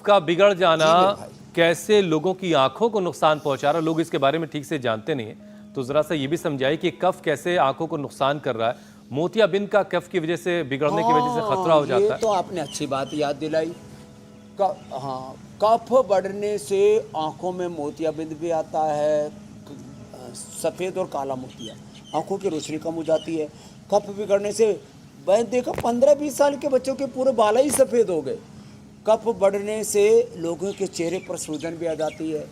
का बिगड़ जाना कैसे लोगों की आंखों को नुकसान पहुंचा रहा है, लोग इसके बारे में ठीक से जानते नहीं है। तो जरा सा ये भी समझाइए कि कफ कैसे आंखों को नुकसान कर रहा है, मोतियाबिंद का कफ की वजह से बिगड़ने की वजह से खतरा हो जाता ये है। तो आपने अच्छी बात याद दिलाई। हाँ, कफ बढ़ने से आंखों में मोतियाबिंद भी आता है, सफ़ेद और काला मोतिया, आंखों की रोशनी कम हो जाती है। कफ बिगड़ने से मैं देखा 15-20 साल के बच्चों के पूरे बाल ही सफ़ेद हो गए। कफ बढ़ने से लोगों के चेहरे पर सूजन भी आ जाती है।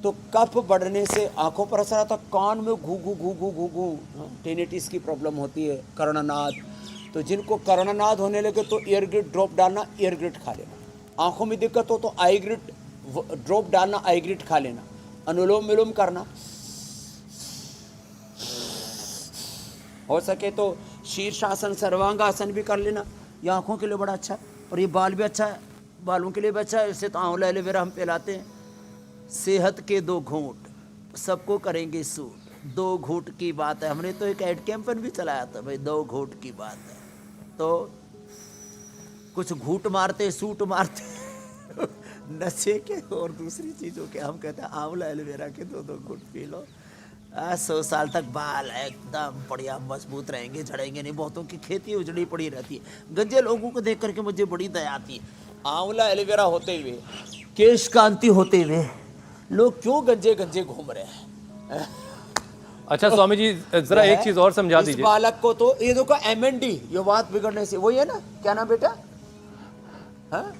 तो कफ बढ़ने से आंखों पर असर आता, कान में घू घू घू घू घू घू टेनिटिस की प्रॉब्लम होती है, कर्णनाद। तो जिनको कर्णनाद होने लगे तो ईयर ग्रिड ड्रॉप डालना, ईयर ग्रिड खा लेना। आंखों में दिक्कत हो तो आई ग्रिड ड्रॉप डालना, आई ग्रिड खा लेना। अनुलोम विलोम करना, हो सके तो शीर्षासन सर्वांगासन भी कर लेना। ये आंखों के लिए बड़ा अच्छा है और ये बाल भी अच्छा है, बालों के लिए भी अच्छा है। इससे तो आंवला एलोवेरा हम पिलाते हैं। सेहत के 2 घूंट सबको करेंगे सूट, 2 घूंट की बात है। हमने तो एक एड कैंपेन भी चलाया था भाई, 2 घूंट की बात है। तो कुछ घूंट मारते, सूट मारते नशे के और दूसरी चीज़ों के। हम कहते हैं आंवला एलोवेरा के 2-2 घूंट पी लो, 100 साल तक बाल एकदम बढ़िया मजबूत रहेंगे, झड़ेंगे नहीं। बहुतों की खेती उजड़ी पड़ी रहती है। गंजे लोगों को देख करके मुझे बड़ी दया आती है। आंवला एलोवेरा होते हुए, केश कांति होते हुए लोग क्यों गंजे गंजे घूम रहे हैं? अच्छा स्वामी जी, जरा एक चीज और समझा दीजिए। इस बालक को तो ये देखो MND, ये बात बिगड़ने से वही है ना, क्या नाम बेटा? हाँ,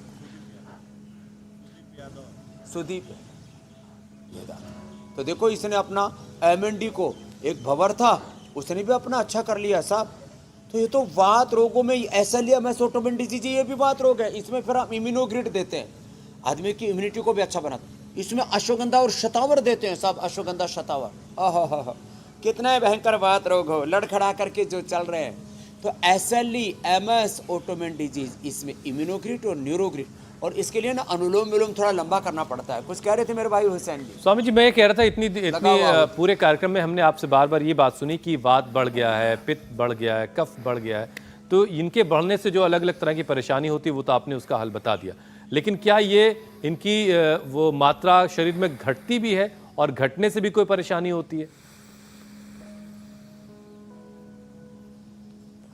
सुदीप यादव। तो देखो इसने अपना MND को, एक भंवर था उसने भी अपना अच्छा कर लिया साहब। तो ये तो वात रोगों में ऐसा लिया, मैं ऑटोइम्यून डिजीज, ये भी वात रोग है। इसमें फिर हम इम्यूनोग्रिड देते हैं, आदमी की इम्यूनिटी को भी अच्छा बनाते हैं। इसमें अश्वगंधा और शतावर देते हैं साहब, अश्वगंधा शतावर। आहा, कितना भयंकर वात रोग हो, लड़खड़ा करके जो चल रहे हैं। तो SLE, MS, ऑटोइम्यून डिजीज, इसमें इम्यूनोग्रिड और न्यूरोग्रिड। और इसके लिए ना अनुलोम विलोम थोड़ा लंबा करना पड़ता है। कुछ कह रहे थे मेरे भाई हुसैन जी? स्वामी जी, मैं ये कह रहा था इतनी पूरे कार्यक्रम में हमने आपसे बार बार ये बात सुनी कि वात बढ़ गया है, पित्त बढ़ गया है, कफ बढ़ गया है। तो इनके बढ़ने से जो अलग अलग तरह की परेशानी होती है वो तो आपने उसका हल बता दिया, लेकिन क्या ये इनकी वो मात्रा शरीर में घटती भी है और घटने से भी कोई परेशानी होती है?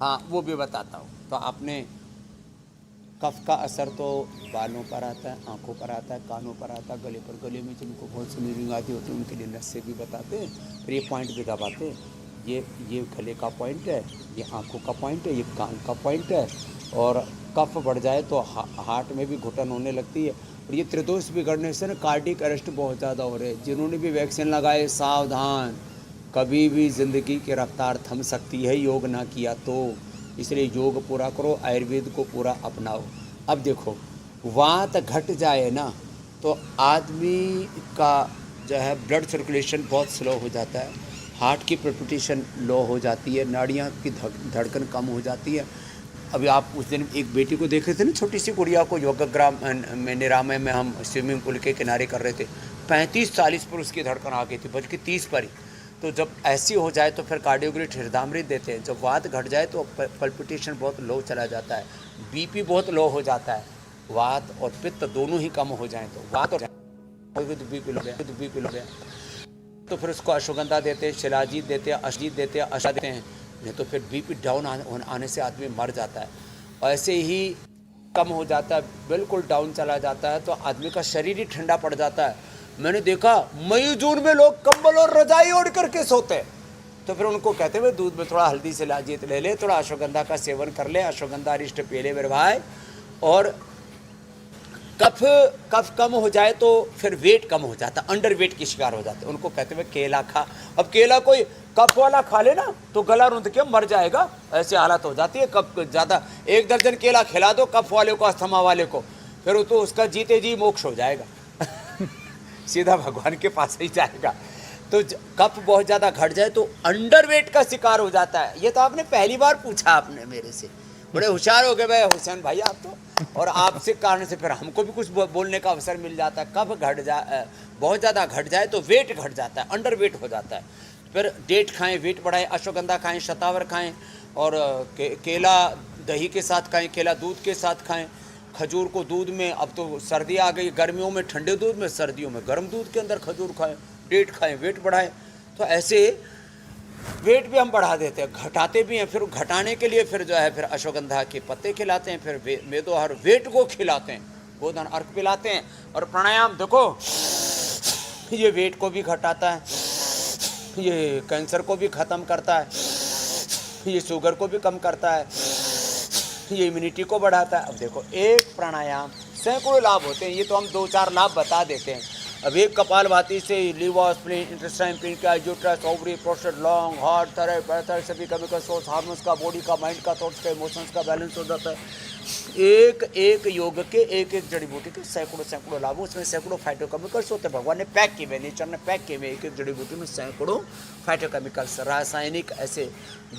हाँ, वो भी बताता हूँ। तो आपने कफ का असर तो बालों पर आता है, आंखों पर आता है, कानों पर आता है, गले पर। गले में जिनको बहुत स्नीजिंग आती होती है उनके लिए नसें भी बताते हैं, फिर ये पॉइंट भी दबाते हैं। ये गले का पॉइंट है, ये आंखों का पॉइंट है, ये कान का पॉइंट है। और कफ बढ़ जाए तो हार्ट में भी घुटन होने लगती है। और ये त्रिदोष बिगड़ने से ना कार्डियक अरेस्ट बहुत ज़्यादा हो रहे हैं। जिन्होंने भी वैक्सीन लगाए सावधान, कभी भी ज़िंदगी की रफ्तार थम सकती है योग ना किया तो। इसलिए योग पूरा करो, आयुर्वेद को पूरा अपनाओ। अब देखो, वात घट जाए ना तो आदमी का जो है ब्लड सर्कुलेशन बहुत स्लो हो जाता है, हार्ट की पल्पिटेशन लो हो जाती है, नाड़ियाँ की धड़कन कम हो जाती है। अभी आप उस दिन एक बेटी को देख रहे थे ना, छोटी सी गुड़िया को, योगाग्राम में निरामय में हम स्विमिंग पूल के किनारे कर रहे थे, 35-40 पर उसकी धड़कन आ गई थी, बल्कि 30 पर ही। तो जब ऐसी हो जाए तो फिर कार्डियोग्रिड हृदयामृत देते हैं। जब वात घट जाए तो पल्पिटेशन बहुत लो चला जाता है, BP बहुत लो हो जाता है। वात और पित्त दोनों ही कम हो जाएं तो वात और BP लो गया, तो फिर उसको अश्वगंधा देते हैं, शिलाजीत देते हैं, अश्वजीत देते हैं, अशा देते हैं। नहीं तो फिर BP डाउन आने से आदमी मर जाता है। ऐसे ही कम हो जाता है, बिल्कुल डाउन चला जाता है तो आदमी का शरीर ही ठंडा पड़ जाता है। मैंने देखा मई जून में लोग कंबल और रजाई ओढ़ करके सोते हैं। तो फिर उनको कहते हुए दूध में थोड़ा हल्दी शिलाजीत ले ले, थोड़ा अश्वगंधा का सेवन कर ले, अश्वगंधा अरिष्ट पी ले मेरे भाई। और कफ कम हो जाए तो फिर वेट कम हो जाता, अंडर वेट की शिकार हो जाते हैं। उनको कहते हुए केला खा। अब केला कोई कफ वाला खा ले ना तो गला रुंध के मर जाएगा, ऐसी हालत हो जाती है। कफ ज़्यादा 1 दर्जन केला खिला दो कफ वाले को, अस्थमा वाले को, फिर तो उसका जीते जी मोक्ष हो जाएगा सीधा भगवान के पास ही जाएगा। तो कफ बहुत ज़्यादा घट जाए तो अंडर वेट का शिकार हो जाता है। ये तो आपने पहली बार पूछा आपने मेरे से, बड़े होशियार हो गए भाई हुसैन भाई आप तो। और आपसे कारण से फिर हमको भी कुछ बोलने का अवसर मिल जाता है। कफ घट जाए, बहुत ज़्यादा घट जाए तो वेट घट जाता है, अंडर वेट हो जाता है। फिर डेट खाएं, वेट बढ़ाएं, अश्वगंधा खाएं, शतावर खाएं, और केला दही के साथ खाएं, केला दूध के साथ खाएं। खजूर को दूध में, अब तो सर्दी आ गई, गर्मियों में ठंडे दूध में, सर्दियों में गर्म दूध के अंदर खजूर खाएं, डेट खाएं, वेट बढ़ाएं। तो ऐसे वेट भी हम बढ़ा देते हैं, घटाते भी हैं। फिर घटाने के लिए फिर जो है फिर अश्वगंधा के पत्ते खिलाते हैं, फिर मेदोहर वेट को खिलाते हैं, गोधन अर्क पिलाते हैं। और प्राणायाम देखो, ये वेट को भी घटाता है, ये कैंसर को भी ख़त्म करता है, ये शुगर को भी कम करता है, ये इम्यूनिटी को बढ़ाता है। अब देखो, एक प्राणायाम सैकड़ों लाभ होते हैं, ये तो हम 2-4 लाभ बता देते हैं। अब एक कपालभाति से liver, spleen, intestine, pancreas, uterus, ovary, prostate, lung, heart, thyroid, parathyroid, सभी केमिकल सोर्स, हार्मोन्स का, बॉडी का, माइंड का, थॉट्स का, इमोशंस का बैलेंस हो जाता है। एक एक योग के एक एक जड़ी बूटी के सैकड़ों लाभ, उसमें सैकड़ों फाइटोकेमिकल्स होते हैं। भगवान ने पैक किए हुए, नेचर ने पैक किए हुए, एक एक जड़ी बूटी में सैकड़ों फाइटोकेमिकल्स, रासायनिक ऐसे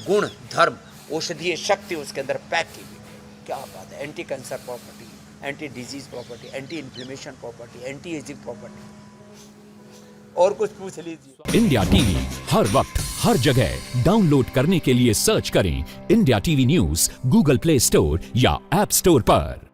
गुण, धर्म, औषधीय शक्ति उसके अंदर पैक की हुई। क्या बात है! Anti cancer property, anti disease property, anti inflammation property, anti ageing property. और कुछ पूछ लीजिए। इंडिया टीवी हर वक्त हर जगह डाउनलोड करने के लिए सर्च करें India TV news Google play store या ऐप स्टोर पर।